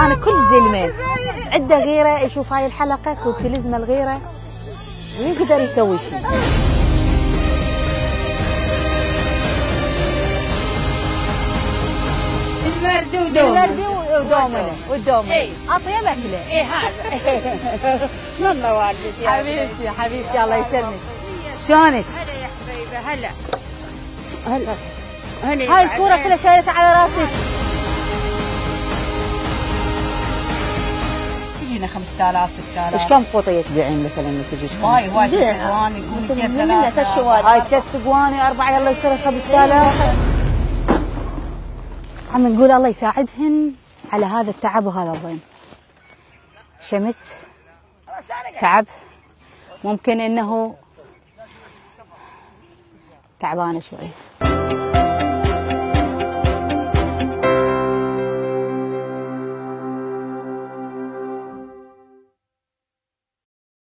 انا كل زلمه عنده غيره يشوف هاي الحلقه وتلزمه الغيره ويقدر يسوي شيء. المردي والدومنه اطيب اكله. ايه هذا. والله والدتي حبيبتي حبيبتي الله يسلمك. شلونك؟ هلا يا حبيبه هلا. هلا. هلا. هاي الكوره كلها شايلتها على راسك. تجينا 5000 6000. ايش كم قوطيه تبيعين مثلا تجيك؟ وايد ثواني يكون من 3 هاي 3 ثواني 4 يلا يصير 5000. عم نقول الله يساعدهن على هذا التعب وهذا الضيم. شمس تعب ممكن انه تعبانه شوي.